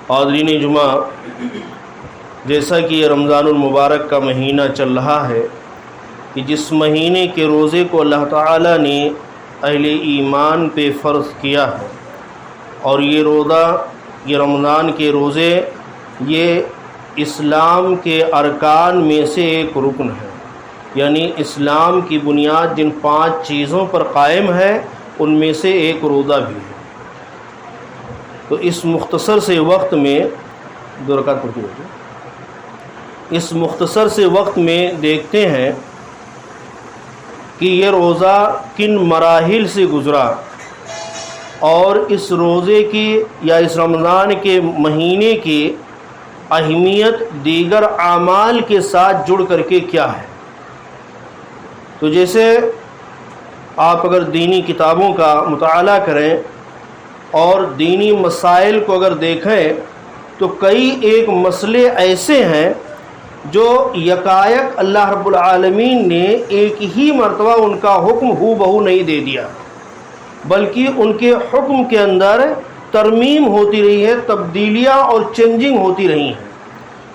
حاضرین جمعہ، جیسا کہ یہ رمضان المبارک کا مہینہ چل رہا ہے کہ جس مہینے کے روزے کو اللہ تعالیٰ نے اہل ایمان پہ فرض کیا ہے، اور یہ روزہ، یہ رمضان کے روزے، یہ اسلام کے ارکان میں سے ایک رکن ہے، یعنی اسلام کی بنیاد جن 5 چیزوں پر قائم ہے ان میں سے ایک روزہ بھی ہے۔ تو اس مختصر سے وقت میں 2 رکعت پڑھتے ہوئے اس مختصر سے وقت میں دیکھتے ہیں کہ یہ روزہ کن مراحل سے گزرا، اور اس روزے کی یا اس رمضان کے مہینے کی اہمیت دیگر اعمال کے ساتھ جڑ کر کے کیا ہے۔ تو جیسے آپ اگر دینی کتابوں کا مطالعہ کریں اور دینی مسائل کو اگر دیکھیں تو کئی ایک مسئلے ایسے ہیں جو یکایک اللہ رب العالمین نے ایک ہی مرتبہ ان کا حکم ہو بہو نہیں دے دیا، بلکہ ان کے حکم کے اندر ترمیم ہوتی رہی ہے، تبدیلیاں اور چینجنگ ہوتی رہی ہیں۔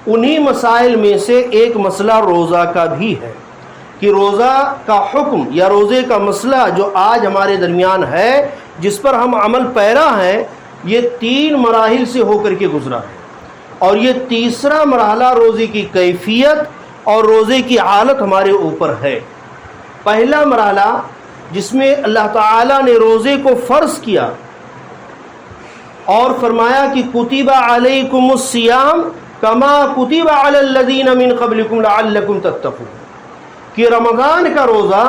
انہی مسائل میں سے ایک مسئلہ روزہ کا بھی ہے کہ روزہ کا حکم یا روزے کا مسئلہ جو آج ہمارے درمیان ہے، جس پر ہم عمل پیرا ہیں، یہ 3 مراحل سے ہو کر کے گزرا ہے، اور یہ تیسرا مرحلہ روزے کی کیفیت اور روزے کی حالت ہمارے اوپر ہے۔ پہلا مرحلہ جس میں اللہ تعالیٰ نے روزے کو فرض کیا اور فرمایا کہ کتب علیکم الصیام کما کتب علی الذین من قبلکم لعلکم تتقون، کہ رمضان کا روزہ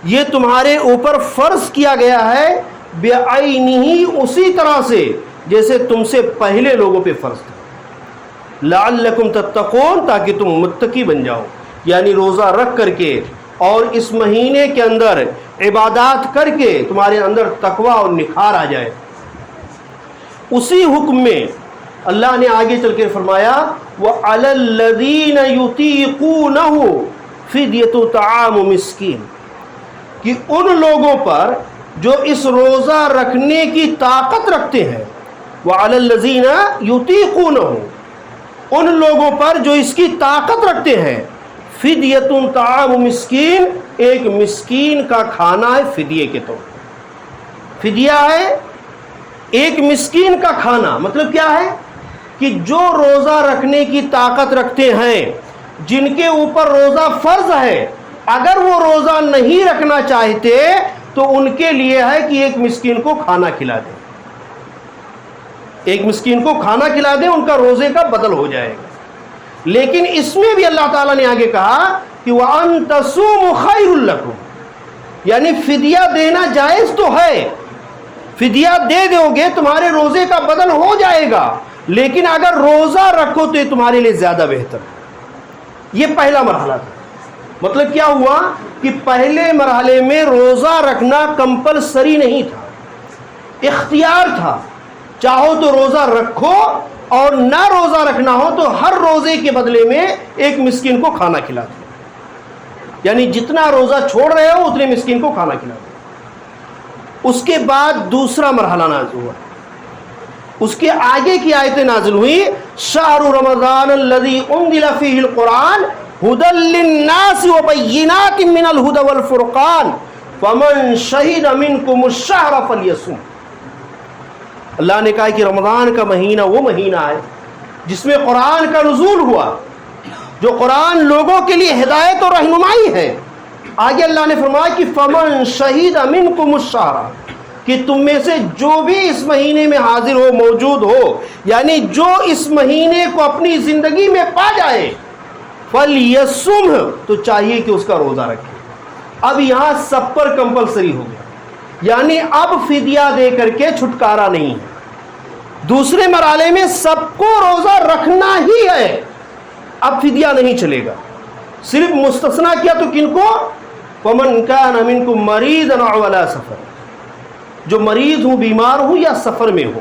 یہ تمہارے اوپر فرض کیا گیا ہے بعینہ، اسی طرح سے جیسے تم سے پہلے لوگوں پہ فرض تھا، لعلکم تتقون، تاکہ تم متقی بن جاؤ، یعنی روزہ رکھ کر کے اور اس مہینے کے اندر عبادات کر کے تمہارے اندر تقوی اور نکھار آ جائے۔ اسی حکم میں اللہ نے آگے چل کے فرمایا وَعَلَى الَّذِينَ يُطِيقُونَهُ فِدْيَةُ طَعَامُ مِسْكِينٍ، کہ ان لوگوں پر جو اس روزہ رکھنے کی طاقت رکھتے ہیں، وَعَلَى الَّذِينَ يُطِيقُونَهُ، ان لوگوں پر جو اس کی طاقت رکھتے ہیں، فِدْيَةٌ طَعَامُ مِسْكِينٍ، ایک مسکین کا کھانا ہے فدیے کے طور پر۔ فدیہ ہے ایک مسکین کا کھانا، مطلب کیا ہے کہ جو روزہ رکھنے کی طاقت رکھتے ہیں، جن کے اوپر روزہ فرض ہے، اگر وہ روزہ نہیں رکھنا چاہتے تو ان کے لیے ہے کہ ایک مسکین کو کھانا کھلا دیں، ایک مسکین کو کھانا کھلا دیں، ان کا روزے کا بدل ہو جائے گا۔ لیکن اس میں بھی اللہ تعالیٰ نے آگے کہا کہ وَأَن تَصُومُوا خَيْرٌ لَكُمْ، یعنی فدیہ دینا جائز تو ہے، فدیہ دے دو گے تمہارے روزے کا بدل ہو جائے گا، لیکن اگر روزہ رکھو تو یہ تمہارے لیے زیادہ بہتر ہے۔ یہ پہلا مرحلہ تھا۔ مطلب کیا ہوا کہ پہلے مرحلے میں روزہ رکھنا کمپلسری نہیں تھا، اختیار تھا، چاہو تو روزہ رکھو اور نہ روزہ رکھنا ہو تو ہر روزے کے بدلے میں ایک مسکین کو کھانا کھلا دو، یعنی جتنا روزہ چھوڑ رہے ہو اتنے مسکین کو کھانا کھلا دو۔ اس کے بعد دوسرا مرحلہ نازل ہوا، اس کے آگے کی آیتیں نازل ہوئی شہر رمضان الذی انزل فیہ القرآن ہدی للناس وبینات من الہدی والفرقان فمن شہد منکم الشہر فلیصم۔ اللہ نے کہا کہ رمضان کا مہینہ وہ مہینہ ہے جس میں قرآن کا نزول ہوا، جو قرآن لوگوں کے لیے ہدایت اور رہنمائی ہے۔ آگے اللہ نے فرمایا کہ فمن شہد منکم الشہر، کہ تم میں سے جو بھی اس مہینے میں حاضر ہو، موجود ہو، یعنی جو اس مہینے کو اپنی زندگی میں پا جائے، فلیصم، تو چاہیے کہ اس کا روزہ رکھے۔ اب یہاں سب پر کمپلسری ہو گیا، یعنی اب فدیہ دے کر کے چھٹکارا نہیں ہے۔ دوسرے مرحلے میں سب کو روزہ رکھنا ہی ہے، اب فدیہ نہیں چلے گا۔ صرف مستثنا کیا تو کن کو؟ وَمَنْ كَانَ مِنْكُمْ مَرِيضًا أَوْ عَلَىٰ سَفَرٍ، جو مریض ہوں، بیمار ہوں یا سفر میں ہوں،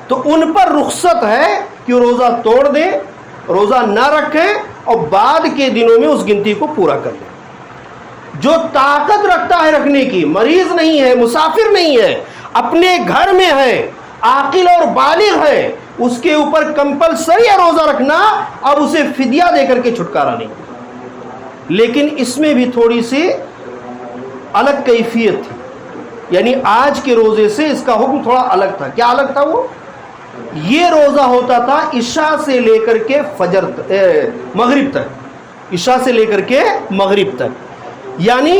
تو ان پر رخصت ہے کہ روزہ توڑ دیں، روزہ نہ رکھیں اور بعد کے دنوں میں اس گنتی کو پورا کر لیں۔ جو طاقت رکھتا ہے رکھنے کی، مریض نہیں ہے، مسافر نہیں ہے، اپنے گھر میں ہے عاقل اور بالغ ہے اس کے اوپر کمپلسری ہے روزہ رکھنا، اب اسے فدیہ دے کر کے چھٹکارا نہیں۔ لیکن اس میں بھی تھوڑی سی الگ کیفیت تھی، یعنی آج کے روزے سے اس کا حکم تھوڑا الگ تھا۔ کیا الگ تھا؟ وہ یہ روزہ ہوتا تھا عشاء سے لے کر کے مغرب تک، عشاء سے لے کر کے مغرب تک، یعنی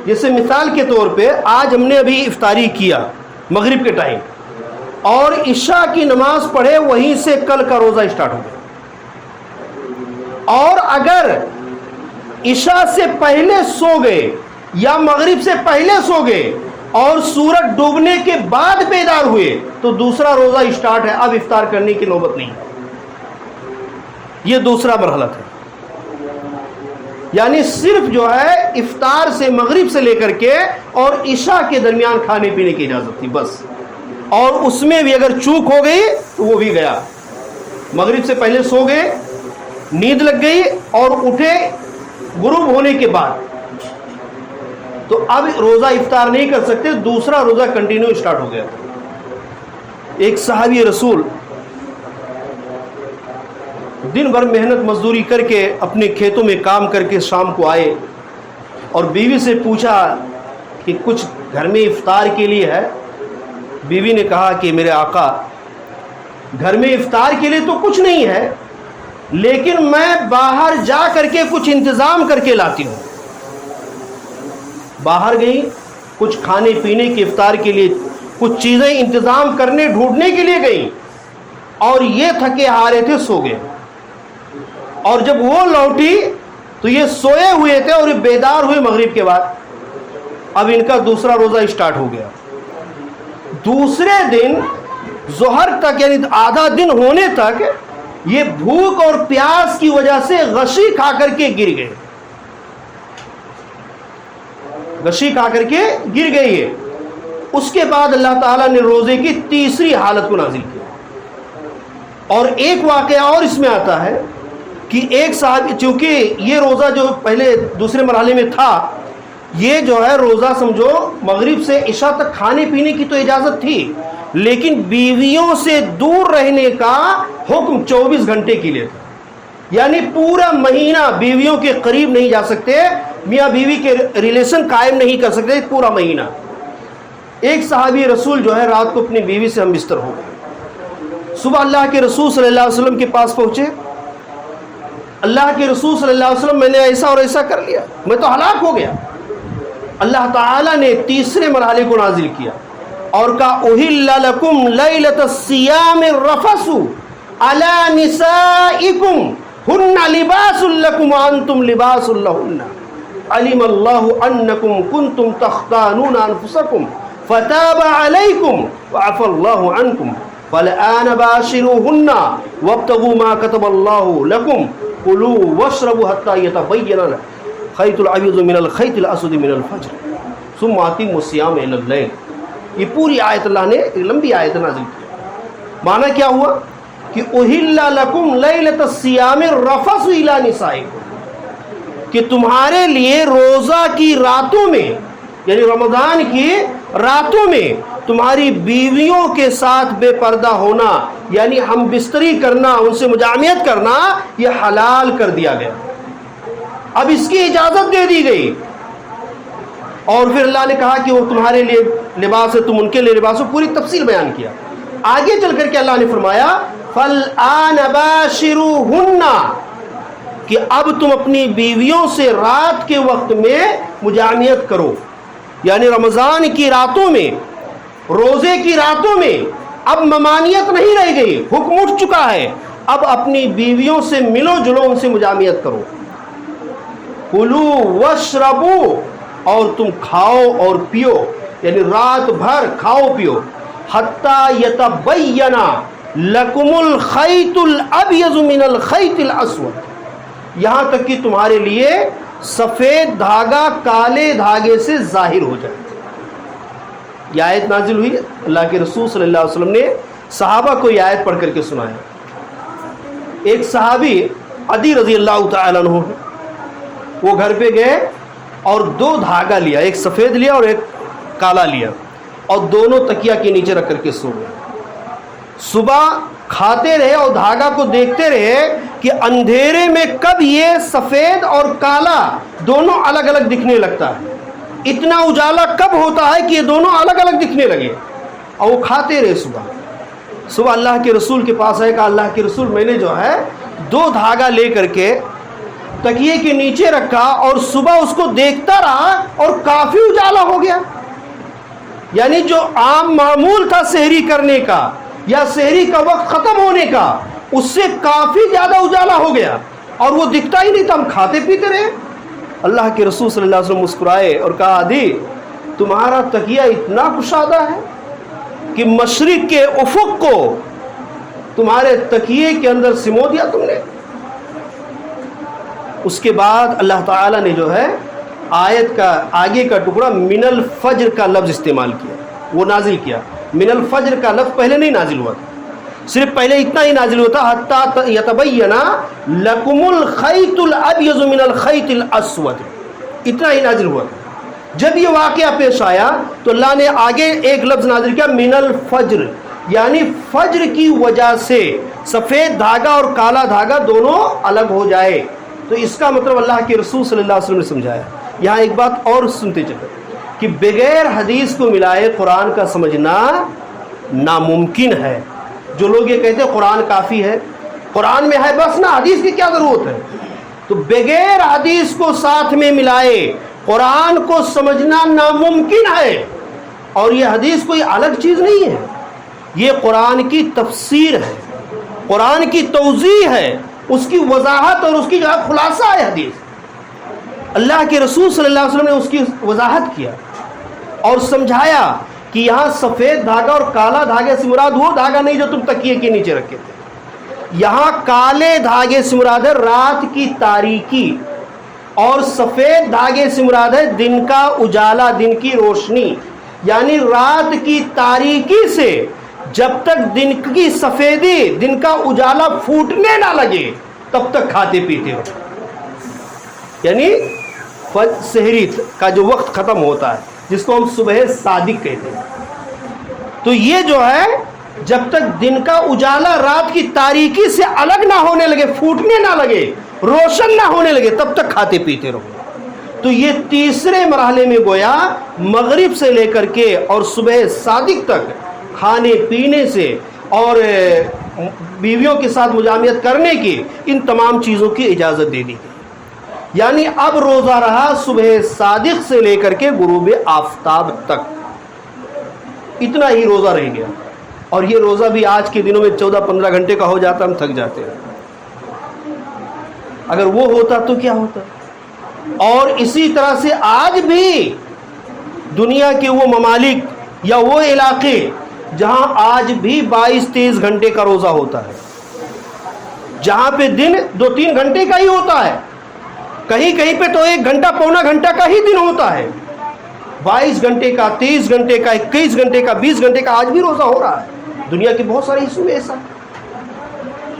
جیسے مثال کے طور پہ آج ہم نے ابھی افطاری کیا مغرب کے ٹائم اور عشاء کی نماز پڑھے، وہیں سے کل کا روزہ اسٹارٹ ہو گیا۔ اور اگر عشاء سے پہلے سو گئے یا مغرب سے پہلے سو گئے اور سورج ڈوبنے کے بعد بیدار ہوئے تو دوسرا روزہ اسٹارٹ ہے، اب افطار کرنے کی نوبت نہیں۔ یہ دوسرا مرحلہ تھا، یعنی صرف جو ہے افطار سے مغرب سے لے کر کے اور عشاء کے درمیان کھانے پینے کی اجازت تھی بس، اور اس میں بھی اگر چوک ہو گئی تو وہ بھی گیا۔ مغرب سے پہلے سو گئے، نیند لگ گئی اور اٹھے غروب ہونے کے بعد، تو اب روزہ افطار نہیں کر سکتے، دوسرا روزہ کنٹینیو اسٹارٹ ہو گیا۔ ایک صحابی رسول دن بھر محنت مزدوری کر کے اپنے کھیتوں میں کام کر کے شام کو آئے اور بیوی سے پوچھا کہ کچھ گھر میں افطار کے لیے ہے؟ بیوی نے کہا کہ میرے آقا گھر میں افطار کے لیے تو کچھ نہیں ہے، لیکن میں باہر جا کر کے کچھ انتظام کر کے لاتی ہوں۔ باہر گئی، کچھ کھانے پینے کے افطار کے لیے کچھ چیزیں انتظام کرنے ڈھونڈنے کے لیے گئی، اور یہ تھکے ہارے تھے، سو گئے، اور جب وہ لوٹی تو یہ سوئے ہوئے تھے اور بیدار ہوئے مغرب کے بعد۔ اب ان کا دوسرا روزہ اسٹارٹ ہو گیا۔ دوسرے دن ظہر تک، یعنی آدھا دن ہونے تک یہ بھوک اور پیاس کی وجہ سے غشی کھا کر کے گر گئے، غشی کھا کر کے گر گئی ہے۔ اس کے بعد اللہ تعالیٰ نے روزے کی تیسری حالت کو نازل کیا۔ اور ایک واقعہ اور اس میں آتا ہے کہ ایک صاحب، چونکہ یہ روزہ جو پہلے دوسرے مرحلے میں تھا، یہ جو ہے روزہ سمجھو مغرب سے عشاء تک کھانے پینے کی تو اجازت تھی، لیکن بیویوں سے دور رہنے کا حکم 24 گھنٹے کے لیے تھا، یعنی پورا مہینہ بیویوں کے قریب نہیں جا سکتے، میاں بیوی کے ریلیشن قائم نہیں کر سکتے پورا مہینہ۔ ایک صحابی رسول جو ہے رات کو اپنی بیوی سے ہم بستر ہو گئے، صبح اللہ کے رسول صلی اللہ علیہ وسلم کے پاس پہنچے۔ اللہ کے رسول صلی اللہ علیہ وسلم میں نے ایسا اور ایسا کر لیا، میں تو ہلاک ہو گیا۔ اللہ تعالیٰ نے تیسرے مرحلے کو نازل کیا اور کہا احل لکم لیلۃ الصیام الرفث علی نسائکم ہن لباس لکم وانتم لباس لہن علم اللہ انکم کنتم تختانون انفسکم فتاب علیکم وعفى اللہ عنکم فالآن باشروہن وابتغوا ما كتب اللہ لکم کلوا واشربوا حتى يتبین خیط الابیض من الخیط الاسود من الفجر ثم اتموا الصیام الی اللیل۔ یہ پوری آیت اللہ نے ایک لمبی آیت نازل کی۔ معنی کیا ہوا کہ احل لکم لیلۃ الصیام الرفث الی نسائکم، کہ تمہارے لیے روزہ کی راتوں میں، یعنی رمضان کی راتوں میں تمہاری بیویوں کے ساتھ بے پردہ ہونا، یعنی ہم بستری کرنا، ان سے مجامعت کرنا، یہ حلال کر دیا گیا۔ اب اس کی اجازت دے دی گئی، اور پھر اللہ نے کہا کہ وہ تمہارے لیے لباس ہے، تم ان کے لیے لباس ہو، پوری تفصیل بیان کیا۔ آگے چل کر کے اللہ نے فرمایا فَالْآنَ بَاشِرُوهُنَّ، کہ اب تم اپنی بیویوں سے رات کے وقت میں مجامعت کرو، یعنی رمضان کی راتوں میں، روزے کی راتوں میں اب ممانعت نہیں رہ گئی، حکم اٹھ چکا ہے، اب اپنی بیویوں سے ملو جلو، ان سے مجامعت کرو۔ کُلُوا وَاشْرَبُوا، اور تم کھاؤ اور پیو، یعنی رات بھر کھاؤ پیو، حَتَّى يَتَبَيَّنَ لَكُمُ الْخَيْطُ الْأَبْيَضُ مِنَ الْخَيْطِ الْأَسْوَدِ، یہاں تک کہ تمہارے لیے سفید دھاگا کالے دھاگے سے ظاہر ہو جائے۔ یہ آیت نازل ہوئی، اللہ کے رسول صلی اللہ علیہ وسلم نے صحابہ کو یہ آیت پڑھ کر کے سنایا۔ ایک صحابی عدی رضی اللہ تعالیٰ عنہ، وہ گھر پہ گئے اور دو دھاگا لیا، ایک سفید لیا اور ایک کالا لیا، اور دونوں تکیہ کے نیچے رکھ کر کے سو گئے۔ صبح کھاتے رہے اور دھاگا کو دیکھتے رہے کہ اندھیرے میں کب یہ سفید اور کالا دونوں الگ الگ دکھنے لگتا ہے، اتنا اجالا کب ہوتا ہے کہ یہ دونوں الگ الگ دکھنے لگے. اور وہ کھاتے رہے. صبح اللہ کے رسول کے پاس آئے، کہا اللہ کے رسول میں نے جو ہے 2 دھاگا لے کر کے تکیے کے نیچے رکھا اور صبح اس کو دیکھتا رہا اور کافی اجالا ہو گیا. یعنی جو عام معمول تھا سحری کرنے کا یا سحری کا وقت ختم ہونے کا، اس سے کافی زیادہ اجالا ہو گیا اور وہ دکھتا ہی نہیں تھا، ہم کھاتے پیتے رہے. اللہ کے رسول صلی اللہ علیہ وسلم مسکرائے اور کہا عدی تمہارا تکیہ اتنا کشادہ ہے کہ مشرق کے افق کو تمہارے تکیے کے اندر سمو دیا تم نے. اس کے بعد اللہ تعالیٰ نے جو ہے آیت کا آگے کا ٹکڑا من الفجر کا لفظ استعمال کیا، وہ نازل کیا. من الفجر کا لفظ پہلے نہیں نازل ہوا تھا، صرف پہلے اتنا ہی نازل ہوتا حتی یتبین لکم الخیط الابیض من الخیط الاسود، اتنا ہی نازل ہوا تھا. جب یہ واقعہ پیش آیا تو اللہ نے آگے ایک لفظ نازل کیا من الفجر، یعنی فجر کی وجہ سے سفید دھاگا اور کالا دھاگا دونوں الگ ہو جائے. تو اس کا مطلب اللہ کے رسول صلی اللہ علیہ وسلم نے سمجھایا. یہاں ایک بات اور سنتے چلے کہ بغیر حدیث کو ملائے قرآن کا سمجھنا ناممکن ہے. جو لوگ یہ کہتے ہیں قرآن کافی ہے، قرآن میں ہے بس نا، حدیث کی کیا ضرورت ہے، تو بغیر حدیث کو ساتھ میں ملائے قرآن کو سمجھنا ناممکن ہے. اور یہ حدیث کوئی الگ چیز نہیں ہے، یہ قرآن کی تفسیر ہے، قرآن کی توضیح ہے، اس کی وضاحت اور اس کی جو خلاصہ ہے حدیث. اللہ کے رسول صلی اللہ علیہ وسلم نے اس کی وضاحت کیا اور سمجھایا کہ یہاں سفید دھاگا اور کالا دھاگے سے مراد وہ دھاگا نہیں جو تم تکیے کے نیچے رکھے تھے. یہاں کالے دھاگے سے مراد ہے رات کی تاریکی اور سفید دھاگے سے مراد ہے دن کا اجالا، دن کی روشنی. یعنی رات کی تاریکی سے جب تک دن کی سفیدی، دن کا اجالا پھوٹنے نہ لگے تب تک کھاتے پیتے ہو. یعنی سحری کا جو وقت ختم ہوتا ہے جس کو ہم صبح صادق کہتے ہیں، تو یہ جو ہے جب تک دن کا اجالا رات کی تاریکی سے الگ نہ ہونے لگے، پھوٹنے نہ لگے، روشن نہ ہونے لگے تب تک کھاتے پیتے رہو. تو یہ تیسرے مرحلے میں گویا مغرب سے لے کر کے اور صبح صادق تک کھانے پینے سے اور بیویوں کے ساتھ مجامعت کرنے کی، ان تمام چیزوں کی اجازت دے دی گئی. یعنی اب روزہ رہا صبح صادق سے لے کر کے غروب آفتاب تک، اتنا ہی روزہ رہ گیا. اور یہ روزہ بھی آج کے دنوں میں 14-15 گھنٹے کا ہو جاتا، ہم تھک جاتے ہیں. اگر وہ ہوتا تو کیا ہوتا. اور اسی طرح سے آج بھی دنیا کے وہ ممالک یا وہ علاقے جہاں آج بھی 22-23 گھنٹے کا روزہ ہوتا ہے، جہاں پہ دن 2-3 گھنٹے کا ہی ہوتا ہے، کہیں کہیں پہ تو 1 گھنٹہ پونا گھنٹہ کا ہی دن ہوتا ہے. 22 گھنٹے کا، 23 گھنٹے کا، 21 گھنٹے کا، 20 گھنٹے کا آج بھی روزہ ہو رہا ہے دنیا کے بہت سارے حصوں میں ایسا.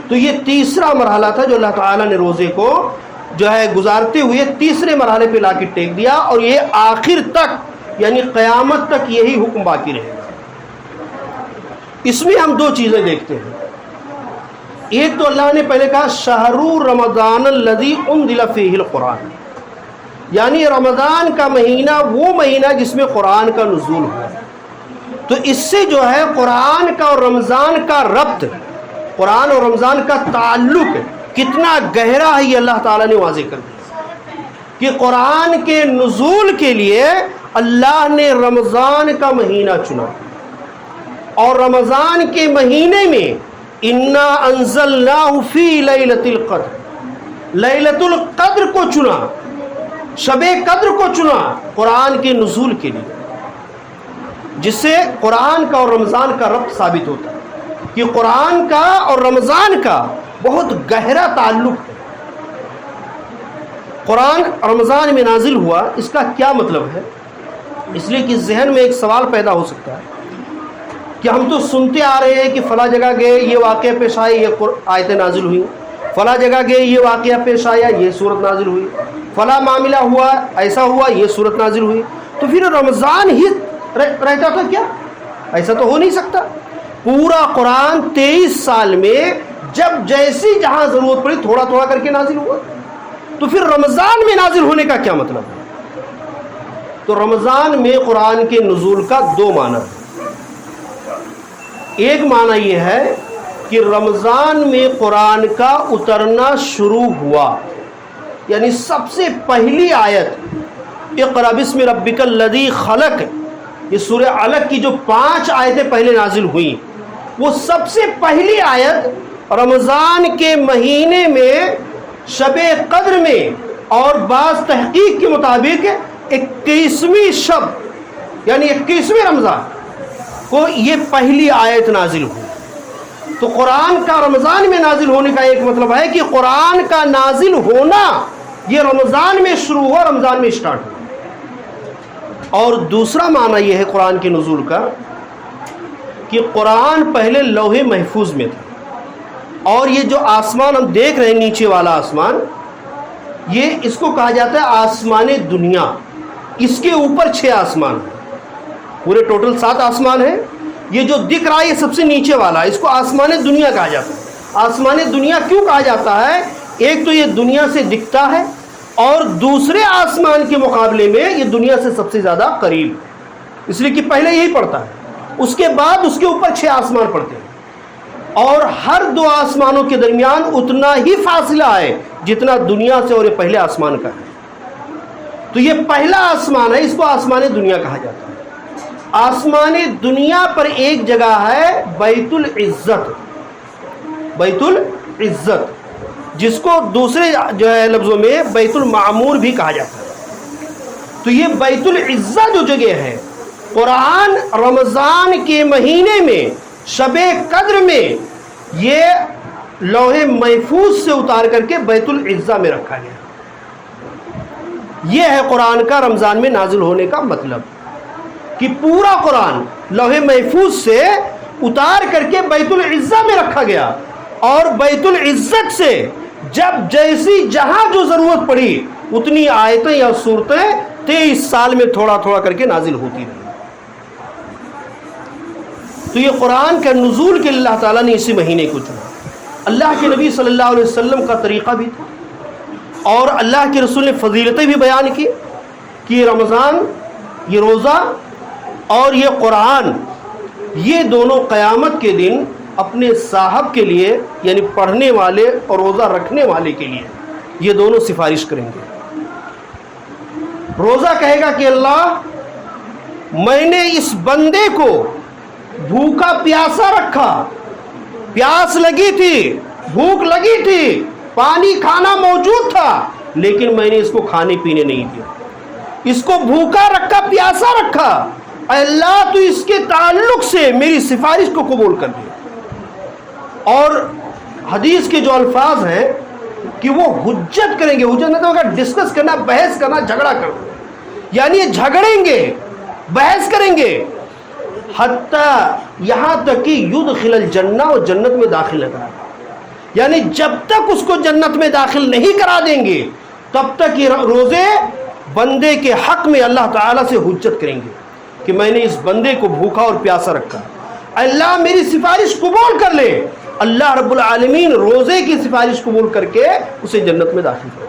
تو یہ تیسرا مرحلہ تھا جو اللہ تعالیٰ نے روزے کو جو ہے گزارتے ہوئے تیسرے مرحلے پہ لا کے ٹیک دیا، اور یہ آخر تک یعنی قیامت تک یہی حکم باقی رہے گا. اس میں ہم 2 چیزیں دیکھتے ہیں. ایک تو اللہ نے پہلے کہا شہر رمضان الذی انزل فیہ القرآن، یعنی رمضان کا مہینہ وہ مہینہ جس میں قرآن کا نزول ہوا. تو اس سے جو ہے قرآن کا اور رمضان کا ربط، قرآن اور رمضان کا تعلق کتنا گہرا ہے یہ اللہ تعالیٰ نے واضح کر دیا کہ قرآن کے نزول کے لیے اللہ نے رمضان کا مہینہ چنا، اور رمضان کے مہینے میں انا انزلناہ فی لیلۃ القدر، لیلۃ القدر کو چنا، شب قدر کو چنا قرآن کے نزول کے لیے، جس سے قرآن کا اور رمضان کا ربط ثابت ہوتا ہے کہ قرآن کا اور رمضان کا بہت گہرا تعلق ہے. قرآن رمضان میں نازل ہوا، اس کا کیا مطلب ہے؟ اس لیے کہ ذہن میں ایک سوال پیدا ہو سکتا ہے کہ ہم تو سنتے آ رہے ہیں کہ فلاں جگہ گئے یہ واقعہ پیش آئے یہ آیتیں نازل ہوئی، فلاں جگہ گئے یہ واقعہ پیش آیا یہ صورت نازل ہوئی، فلاں معاملہ ہوا ایسا ہوا یہ صورت نازل ہوئی. تو پھر رمضان ہی رہتا تھا کیا؟ ایسا تو ہو نہیں سکتا. پورا قرآن 23 سال میں جب جیسی جہاں ضرورت پڑی تھوڑا تھوڑا کر کے نازل ہوا، تو پھر رمضان میں نازل ہونے کا کیا مطلب ہے؟ تو رمضان میں قرآن کے نزول کا دو معنی ہے۔ ایک معنی یہ ہے کہ رمضان میں قرآن کا اترنا شروع ہوا، یعنی سب سے پہلی آیت اقرأ بسم ربک الذی خلق، یہ سورہ علق کی جو 5 آیتیں پہلے نازل ہوئیں، وہ سب سے پہلی آیت رمضان کے مہینے میں شب قدر میں، اور بعض تحقیق کے مطابق 21ویں شب یعنی 21ویں رمضان کو یہ پہلی آیت نازل ہوئی۔ تو قرآن کا رمضان میں نازل ہونے کا ایک مطلب ہے کہ قرآن کا نازل ہونا یہ رمضان میں شروع ہوا، رمضان میں اسٹارٹ ہوا۔ اور دوسرا معنی یہ ہے قرآن کے نزول کا کہ قرآن پہلے لوح محفوظ میں تھا، اور یہ جو آسمان ہم دیکھ رہے ہیں نیچے والا آسمان، یہ اس کو کہا جاتا ہے آسمان دنیا۔ اس کے اوپر 6 آسمان ہیں، پورے ٹوٹل 7 آسمان ہیں۔ یہ جو دکھ رہا ہے یہ سب سے نیچے والا ہے، اس کو آسمان دنیا کہا جاتا ہے۔ آسمان دنیا کیوں کہا جاتا ہے؟ ایک تو یہ دنیا سے دکھتا ہے، اور دوسرے آسمان کے مقابلے میں یہ دنیا سے سب سے زیادہ قریب، اس لیے کہ پہلے یہی پڑتا ہے، اس کے بعد اس کے اوپر 6 آسمان پڑتے ہیں، اور ہر 2 آسمانوں کے درمیان اتنا ہی فاصلہ ہے جتنا دنیا سے اور یہ پہلے آسمان کا ہے۔ تو یہ پہلا آسمان ہے، اس کو آسمان دنیا کہا جاتا ہے۔ آسمان دنیا پر ایک جگہ ہے بیت العزت، بیت العزت، جس کو دوسرے جو ہے لفظوں میں بیت المعمور بھی کہا جاتا ہے۔ تو یہ بیت العزت جو جگہ ہے، قرآن رمضان کے مہینے میں شب قدر میں یہ لوح محفوظ سے اتار کر کے بیت العزت میں رکھا گیا۔ یہ ہے قرآن کا رمضان میں نازل ہونے کا مطلب، کہ پورا قرآن لوح محفوظ سے اتار کر کے بیت العزت میں رکھا گیا، اور بیت العزت سے جب جیسی جہاں جو ضرورت پڑی اتنی آیتیں یا صورتیں 23 سال میں تھوڑا تھوڑا کر کے نازل ہوتی رہی۔ تو یہ قرآن کا نزول کے اللہ تعالیٰ نے اسی مہینے کو چنا۔ اللہ کے نبی صلی اللہ علیہ وسلم کا طریقہ بھی تھا، اور اللہ کے رسول نے فضیلتیں بھی بیان کی کہ یہ رمضان، یہ روزہ اور یہ قرآن، یہ دونوں قیامت کے دن اپنے صاحب کے لیے یعنی پڑھنے والے اور روزہ رکھنے والے کے لیے یہ دونوں سفارش کریں گے۔ روزہ کہے گا کہ اللہ، میں نے اس بندے کو بھوکا پیاسا رکھا، پیاس لگی تھی، بھوک لگی تھی، پانی کھانا موجود تھا، لیکن میں نے اس کو کھانے پینے نہیں دیا، اس کو بھوکا رکھا، پیاسا رکھا۔ اے اللہ، تو اس کے تعلق سے میری سفارش کو قبول کر دیا۔ اور حدیث کے جو الفاظ ہیں کہ وہ حجت کریں گے، حجت مطلب ہوگا ڈسکس کرنا، بحث کرنا، جھگڑا کرنا، یعنی یہ جھگڑیں گے، بحث کریں گے، حتیٰ یہاں تک کہ یدخل الجنہ، اور جنت میں داخل نہ کرا، یعنی جب تک اس کو جنت میں داخل نہیں کرا دیں گے تب تک یہ روزے بندے کے حق میں اللہ تعالیٰ سے حجت کریں گے کہ میں نے اس بندے کو بھوکا اور پیاسا رکھا، اللہ میری سفارش قبول کر لے۔ اللہ رب العالمین روزے کی سفارش قبول کر کے اسے جنت میں داخل کرے۔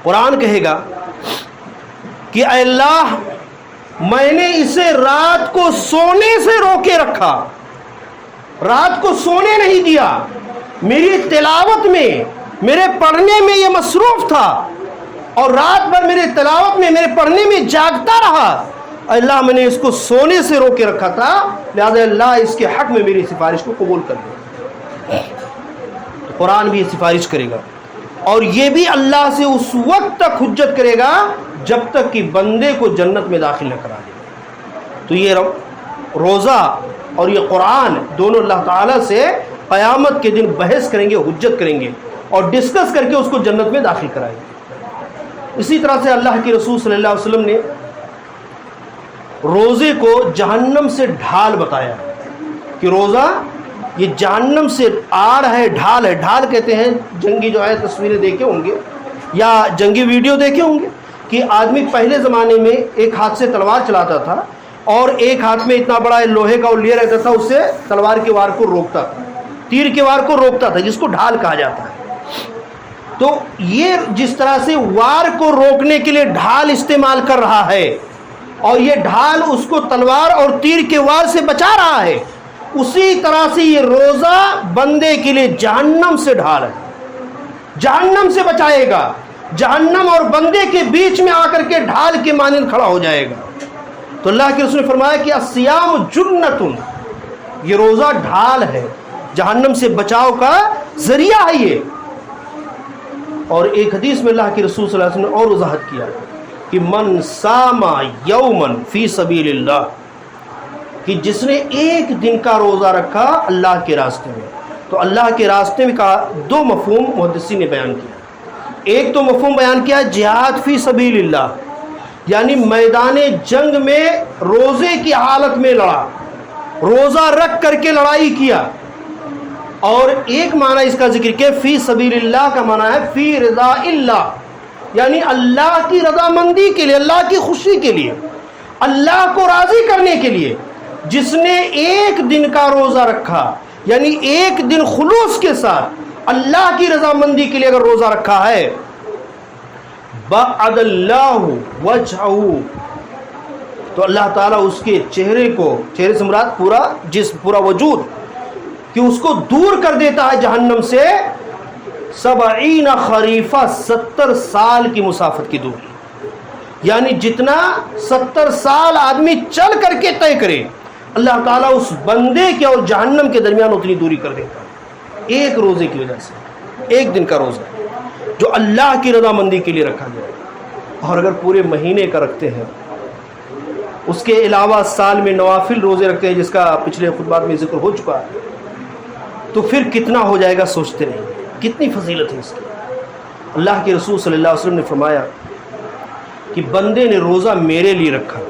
قرآن کہے گا کہ اے اللہ، میں نے اسے رات کو سونے سے روکے رکھا، رات کو سونے نہیں دیا، میری تلاوت میں، میرے پڑھنے میں یہ مصروف تھا، اور رات بھر میرے تلاوت میں، میرے پڑھنے میں جاگتا رہا۔ اللہ، میں نے اس کو سونے سے روکے رکھا تھا، لہذا اللہ اس کے حق میں میری سفارش کو قبول کر لے۔ قرآن بھی یہ سفارش کرے گا، اور یہ بھی اللہ سے اس وقت تک حجت کرے گا جب تک کہ بندے کو جنت میں داخل نہ کرا دے۔ تو یہ روزہ اور یہ قرآن دونوں اللہ تعالیٰ سے قیامت کے دن بحث کریں گے، حجت کریں گے، اور ڈسکس کر کے اس کو جنت میں داخل کرائیں گے۔ اسی طرح سے اللہ کے رسول صلی اللہ علیہ وسلم نے روزے کو جہنم سے ڈھال بتایا کہ روزہ یہ جہنم سے آڑ ہے، ڈھال ہے۔ ڈھال کہتے ہیں، جنگی جو ہے تصویریں دیکھے ہوں گے یا جنگی ویڈیو دیکھے ہوں گے کہ آدمی پہلے زمانے میں ایک ہاتھ سے تلوار چلاتا تھا اور ایک ہاتھ میں اتنا بڑا لوہے کا وہ لیے رہتا تھا، اس سے تلوار کے وار کو روکتا تھا، تیر کے وار کو روکتا تھا، جس کو ڈھال کہا جاتا ہے۔ تو یہ جس طرح سے وار کو روکنے کے لیے ڈھال استعمال کر رہا ہے، اور یہ ڈھال اس کو تلوار اور تیر کے وار سے بچا رہا ہے، اسی طرح سے یہ روزہ بندے کے لیے جہنم سے ڈھال ہے، جہنم سے بچائے گا، جہنم اور بندے کے بیچ میں آ کر کے ڈھال کے مانند کھڑا ہو جائے گا۔ تو اللہ کے رسول نے فرمایا کہ الصیام جنۃ، یہ روزہ ڈھال ہے، جہنم سے بچاؤ کا ذریعہ ہے یہ۔ اور ایک حدیث میں اللہ کے رسول صلی اللہ علیہ وسلم نے اور وضاحت کیا کہ من صام یوما فی سبیل اللہ، کہ جس نے ایک دن کا روزہ رکھا اللہ کے راستے میں، تو اللہ کے راستے میں کا دو مفہوم محدثین نے بیان کیا۔ ایک تو مفہوم بیان کیا جہاد فی سبیل اللہ، یعنی میدان جنگ میں روزے کی حالت میں لڑا، روزہ رکھ کر کے لڑائی کیا۔ اور ایک معنی اس کا ذکر کیا فی سبیل اللہ کا معنی ہے فی رضا اللہ، یعنی اللہ کی رضامندی کے لیے، اللہ کی خوشی کے لیے، اللہ کو راضی کرنے کے لیے۔ جس نے ایک دن کا روزہ رکھا، یعنی ایک دن خلوص کے ساتھ اللہ کی رضامندی کے لیے اگر روزہ رکھا ہے، بعد اللہ وجہہ، تو اللہ تعالیٰ اس کے چہرے کو، چہرے سے مراد پورا جسم، پورا وجود، کہ اس کو دور کر دیتا ہے جہنم سے 70 خریفہ، 70 سال کی مسافت کی دوری، یعنی جتنا 70 سال آدمی چل کر کے طے کرے، اللہ تعالیٰ اس بندے کے اور جہنم کے درمیان اتنی دوری کر دیتا ہے ایک روزے کی وجہ سے، ایک دن کا روزہ جو اللہ کی رضامندی کے لیے رکھا گیا۔ اور اگر پورے مہینے کا رکھتے ہیں، اس کے علاوہ سال میں نوافل روزے رکھتے ہیں، جس کا پچھلے خطبات میں ذکر ہو چکا ہے، تو پھر کتنا ہو جائے گا سوچتے نہیں، کتنی فضیلت ہے اس کی۔ اللہ کے رسول صلی اللہ علیہ وسلم نے فرمایا کہ بندے نے روزہ میرے لیے رکھا،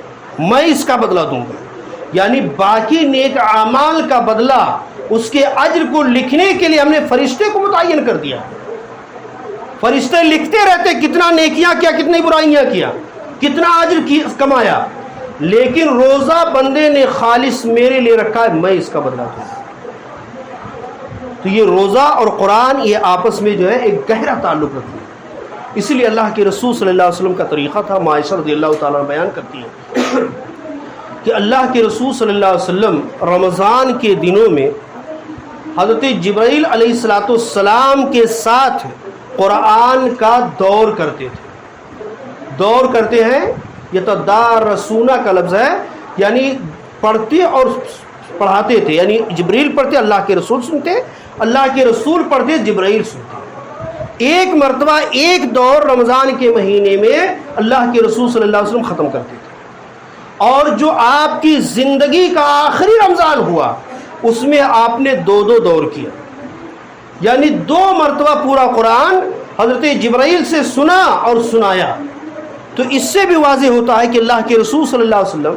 میں اس کا بدلہ دوں گا، یعنی باقی نیک اعمال کا بدلہ، اس کے اجر کو لکھنے کے لیے ہم نے فرشتے کو متعین کر دیا۔ فرشتے لکھتے رہتے کتنا نیکیاں کیا، کتنی برائیاں کیا، کتنا اجر کمایا، لیکن روزہ بندے نے خالص میرے لیے رکھا ہے، میں اس کا بدلہ دوں گا۔ تو یہ روزہ اور قرآن یہ آپس میں جو ہے ایک گہرا تعلق رکھتے ہیں، اسی لیے اللہ کے رسول صلی اللہ علیہ وسلم کا طریقہ تھا، عائشہ رضی اللہ تعالیٰ بیان کرتی ہیں کہ اللہ کے رسول صلی اللہ علیہ وسلم رمضان کے دنوں میں حضرت جبرائیل علیہ السلام کے ساتھ قرآن کا دور کرتے تھے۔ دور کرتے ہیں، یتدارسون کا لفظ ہے، یعنی پڑھتے اور پڑھاتے تھے، یعنی جبرائیل پڑھتے اللہ کے رسول سنتے، اللہ کے رسول پڑھتے جبرائیل سنتے۔ ایک مرتبہ ایک دور رمضان کے مہینے میں اللہ کے رسول صلی اللہ علیہ وسلم ختم کرتے تھے، اور جو آپ کی زندگی کا آخری رمضان ہوا اس میں آپ نے دو دور کیا، یعنی 2 مرتبہ پورا قرآن حضرت جبرائیل سے سنا اور سنایا۔ تو اس سے بھی واضح ہوتا ہے کہ اللہ کے رسول صلی اللہ علیہ وسلم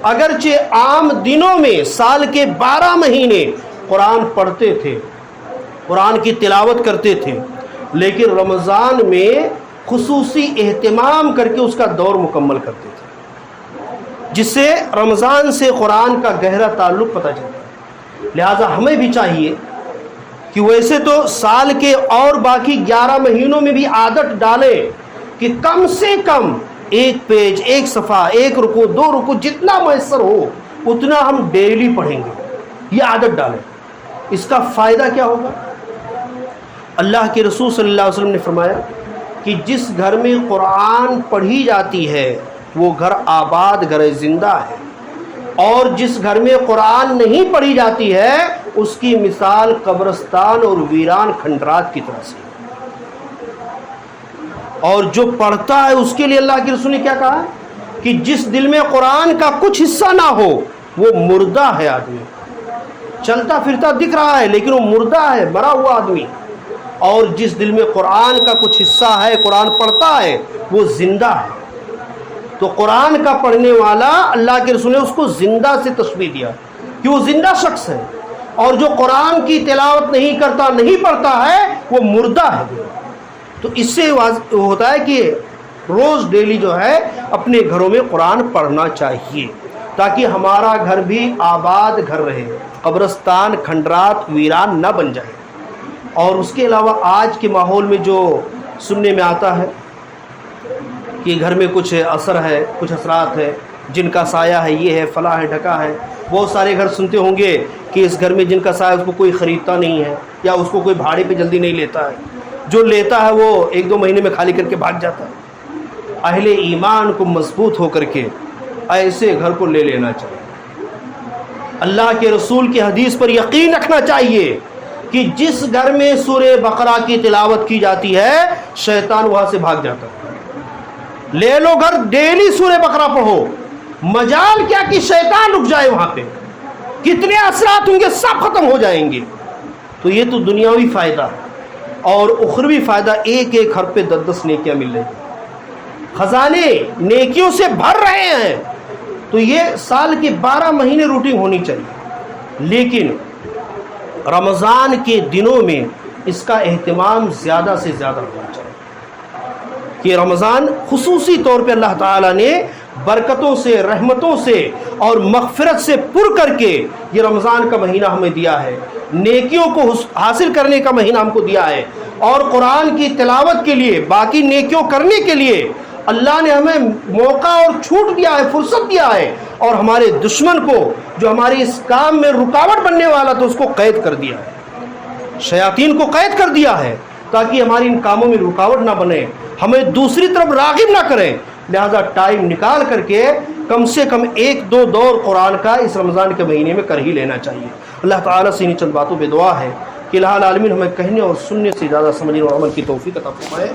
اگرچہ عام دنوں میں سال کے 12 مہینے قرآن پڑھتے تھے، قرآن کی تلاوت کرتے تھے، لیکن رمضان میں خصوصی اہتمام کر کے اس کا دور مکمل کرتے تھے، جس سے رمضان سے قرآن کا گہرا تعلق پتہ چلتا ہے۔ لہٰذا ہمیں بھی چاہیے کہ ویسے تو سال کے اور باقی 11 مہینوں میں بھی عادت ڈالیں کہ کم سے کم 1 پیج، 1 صفحہ، 1 رکوع، 2 رکوع، جتنا میسر ہو اتنا ہم ڈیلی پڑھیں گے، یہ عادت ڈالیں۔ اس کا فائدہ کیا ہوگا؟ اللہ کے رسول صلی اللہ علیہ وسلم نے فرمایا کہ جس گھر میں قرآن پڑھی جاتی ہے وہ گھر آباد، گھر زندہ ہے، اور جس گھر میں قرآن نہیں پڑھی جاتی ہے اس کی مثال قبرستان اور ویران کھنڈرات کی طرح سے۔ اور جو پڑھتا ہے اس کے لیے اللہ کے رسول نے کیا کہا کہ جس دل میں قرآن کا کچھ حصہ نہ ہو وہ مردہ ہے آدمی، چلتا پھرتا دکھ رہا ہے لیکن وہ مردہ ہے، مرا ہوا آدمی۔ اور جس دل میں قرآن کا کچھ حصہ ہے، قرآن پڑھتا ہے، وہ زندہ ہے۔ تو قرآن کا پڑھنے والا اللہ کے رسول نے اس کو زندہ سے تشبیہ دیا کہ وہ زندہ شخص ہے، اور جو قرآن کی تلاوت نہیں کرتا، نہیں پڑھتا ہے، وہ مردہ ہے۔ تو اس سے ہوتا ہے کہ روز ڈیلی جو ہے اپنے گھروں میں قرآن پڑھنا چاہیے، تاکہ ہمارا گھر بھی آباد گھر رہے، قبرستان کھنڈرات ویران نہ بن جائے۔ اور اس کے علاوہ آج کے ماحول میں جو سننے میں آتا ہے کہ گھر میں کچھ اثر ہے، کچھ اثرات ہے، جن کا سایہ ہے، یہ ہے، فلاں ہے، ڈھکا ہے، بہت سارے گھر سنتے ہوں گے کہ اس گھر میں جن کا سایہ اس کو کوئی خریدتا نہیں ہے، یا اس کو کوئی بھاڑے پہ جلدی نہیں لیتا ہے، جو لیتا ہے وہ 1-2 مہینے میں خالی کر کے بھاگ جاتا ہے۔ اہل ایمان کو مضبوط ہو کر کے ایسے گھر کو لے لینا چاہیے۔ اللہ کے رسول کی حدیث پر یقین رکھنا چاہیے کہ جس گھر میں سورہ بقرہ کی تلاوت کی جاتی ہے شیطان وہاں سے بھاگ جاتا ہے۔ لے لو گھر، ڈیلی سورہ بقرہ پڑھو، مجال کیا کہ شیطان رک جائے وہاں پہ، کتنے اثرات ہوں گے سب ختم ہو جائیں گے۔ تو یہ تو دنیاوی فائدہ اور اخروی فائدہ، ایک ایک حرف پہ 10 نیکیاں مل رہی ہیں، خزانے نیکیوں سے بھر رہے ہیں۔ تو یہ سال کے 12 مہینے روٹین ہونی چاہیے، لیکن رمضان کے دنوں میں اس کا اہتمام زیادہ سے زیادہ ہونا چاہیے کہ رمضان خصوصی طور پہ اللہ تعالیٰ نے برکتوں سے، رحمتوں سے اور مغفرت سے پر کر کے یہ رمضان کا مہینہ ہمیں دیا ہے، نیکیوں کو حاصل کرنے کا مہینہ ہم کو دیا ہے، اور قرآن کی تلاوت کے لیے، باقی نیکیوں کرنے کے لیے اللہ نے ہمیں موقع اور چھوٹ دیا ہے، فرصت دیا ہے، اور ہمارے دشمن کو جو ہمارے اس کام میں رکاوٹ بننے والا تھا اس کو قید کر دیا ہے، شیاطین کو قید کر دیا ہے تاکہ ہماری ان کاموں میں رکاوٹ نہ بنے، ہمیں دوسری طرف راغب نہ کریں۔ لہذا ٹائم نکال کر کے کم سے کم 1-2 دور قرآن کا اس رمضان کے مہینے میں کر ہی لینا چاہیے۔ اللہ تعالیٰ سے انہی چند باتوں پہ دعا ہے کہ الہ العالمین ہمیں کہنے اور سننے سے زیادہ سمجھنے اور عمل کی توفیق عطا فرمائے۔